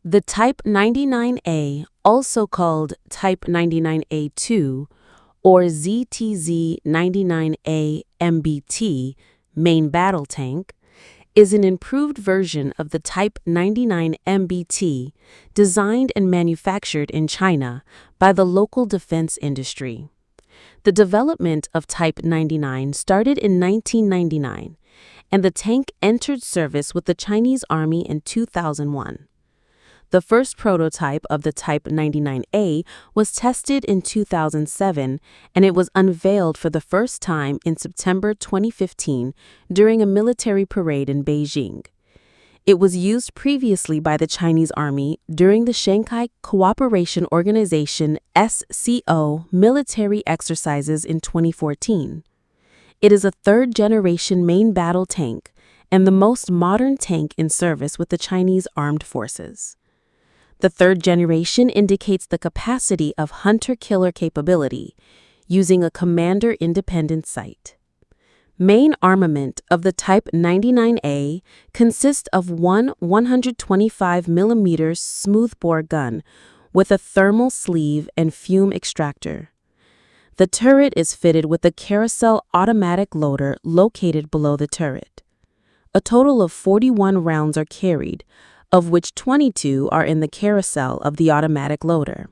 The Type 99A, also called Type 99A2 or ZTZ-99A MBT main battle tank, is an improved version of the Type 99 MBT designed and manufactured in China by the local defense industry. The development of Type 99 started in 1999, and the tank entered service with the Chinese Army in 2001. The first prototype of the Type 99A was tested in 2007, and it was unveiled for the first time in September 2015 during a military parade in Beijing. It was used previously by the Chinese Army during the Shanghai Cooperation Organization (SCO) military exercises in 2014. It is a third-generation main battle tank and the most modern tank in service with the Chinese Armed Forces. The third generation indicates the capacity of hunter-killer capability, using a commander-independent sight. Main armament of the Type 99A consists of one 125mm smoothbore gun with a thermal sleeve and fume extractor. The turret is fitted with a carousel automatic loader located below the turret. A total of 41 rounds are carried, of which 22 are in the carousel of the automatic loader.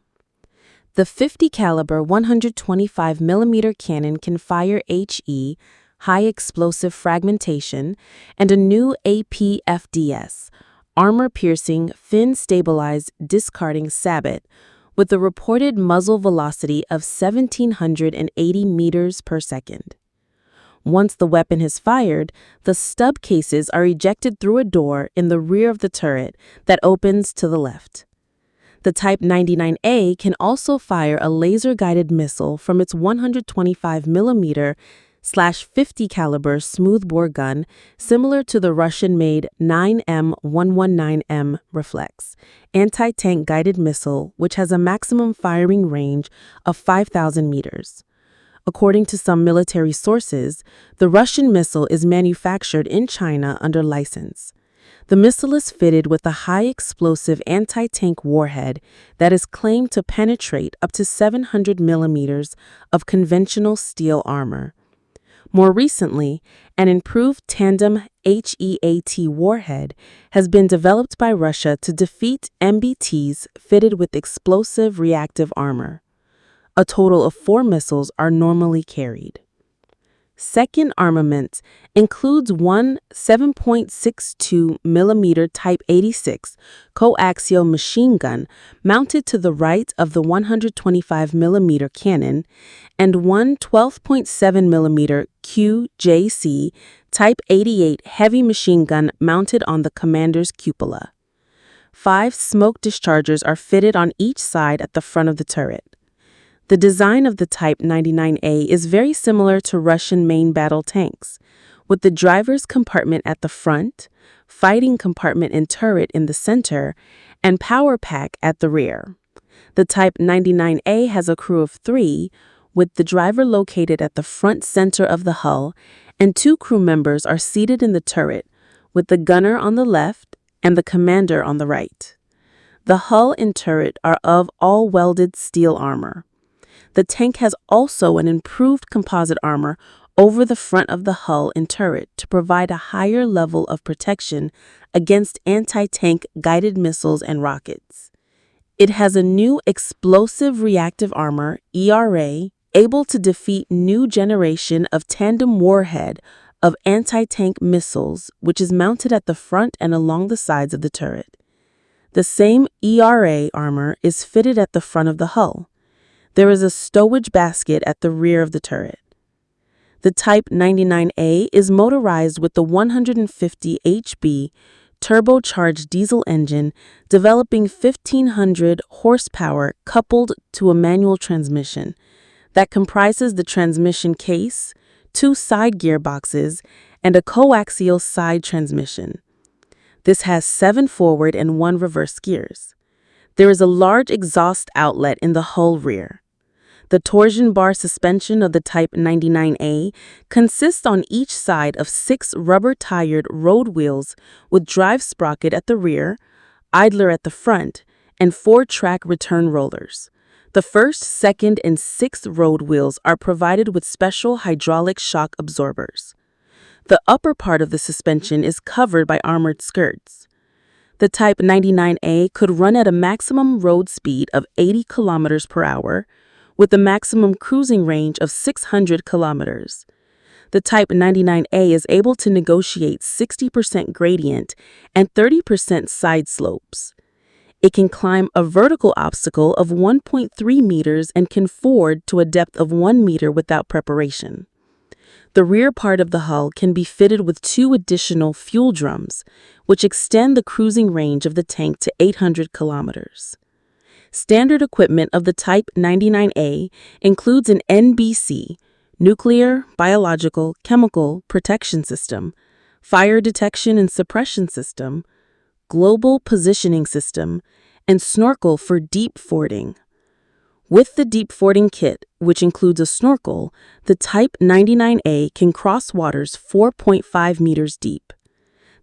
The 50 caliber 125mm cannon can fire HE, high explosive fragmentation, and a new APFDS, armor-piercing, fin-stabilized discarding sabot, with a reported muzzle velocity of 1,780 meters per second. Once the weapon is fired, the stub cases are ejected through a door in the rear of the turret that opens to the left. The Type 99A can also fire a laser-guided missile from its 125mm/50 caliber smoothbore gun, similar to the Russian-made 9M119M Reflex anti-tank guided missile, which has a maximum firing range of 5,000 meters. According to some military sources, the Russian missile is manufactured in China under license. The missile is fitted with a high-explosive anti-tank warhead that is claimed to penetrate up to 700 millimeters of conventional steel armor. More recently, an improved tandem HEAT warhead has been developed by Russia to defeat MBTs fitted with explosive reactive armor. A total of 4 missiles are normally carried. Second armament includes one 7.62mm Type 86 coaxial machine gun mounted to the right of the 125mm cannon and one 12.7mm QJC Type 88 heavy machine gun mounted on the commander's cupola. 5 smoke dischargers are fitted on each side at the front of the turret. The design of the Type 99A is very similar to Russian main battle tanks, with the driver's compartment at the front, fighting compartment and turret in the center, and power pack at the rear. The Type 99A has a crew of 3, with the driver located at the front center of the hull, and 2 crew members are seated in the turret, with the gunner on the left and the commander on the right. The hull and turret are of all-welded steel armor. The tank has also an improved composite armor over the front of the hull and turret to provide a higher level of protection against anti-tank guided missiles and rockets. It has a new explosive reactive armor, ERA, able to defeat new generation of tandem warhead of anti-tank missiles, which is mounted at the front and along the sides of the turret. The same ERA armor is fitted at the front of the hull. There is a stowage basket at the rear of the turret. The Type 99A is motorized with the 150 HP turbocharged diesel engine, developing 1,500 horsepower coupled to a manual transmission that comprises the transmission case, 2 side gearboxes, and a coaxial side transmission. This has 7 forward and 1 reverse gears. There is a large exhaust outlet in the hull rear. The torsion bar suspension of the Type 99A consists on each side of 6 rubber-tired road wheels with drive sprocket at the rear, idler at the front, and 4-track return rollers. The first, second, and sixth road wheels are provided with special hydraulic shock absorbers. The upper part of the suspension is covered by armored skirts. The Type 99A could run at a maximum road speed of 80 km per hour, with a maximum cruising range of 600 kilometers. The Type 99A is able to negotiate 60% gradient and 30% side slopes. It can climb a vertical obstacle of 1.3 meters and can ford to a depth of 1 meter without preparation. The rear part of the hull can be fitted with 2 additional fuel drums, which extend the cruising range of the tank to 800 kilometers. Standard equipment of the Type 99A includes an NBC, Nuclear, Biological, Chemical Protection System, Fire Detection and Suppression System, Global Positioning System, and snorkel for deep fording. With the deep fording kit, which includes a snorkel, the Type 99A can cross waters 4.5 meters deep.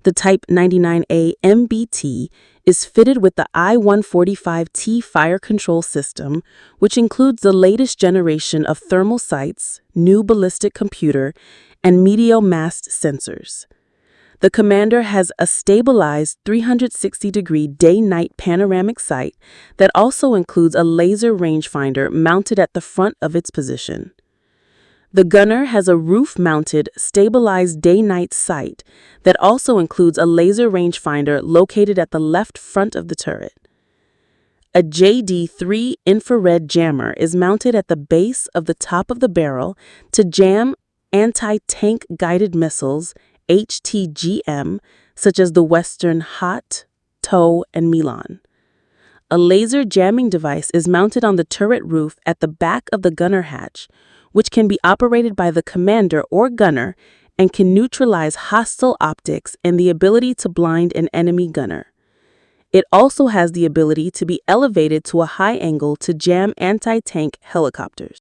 The Type 99A MBT is fitted with the I-145T fire control system, which includes the latest generation of thermal sights, new ballistic computer, and meteomast sensors. The Commander has a stabilized 360-degree day-night panoramic sight that also includes a laser rangefinder mounted at the front of its position. The Gunner has a roof-mounted, stabilized day-night sight that also includes a laser rangefinder located at the left front of the turret. A JD-3 infrared jammer is mounted at the base of the top of the barrel to jam anti-tank guided missiles HTGM, such as the Western Hot, TOW, and Milan. A laser jamming device is mounted on the turret roof at the back of the gunner hatch, which can be operated by the commander or gunner and can neutralize hostile optics and the ability to blind an enemy gunner. It also has the ability to be elevated to a high angle to jam anti-tank helicopters.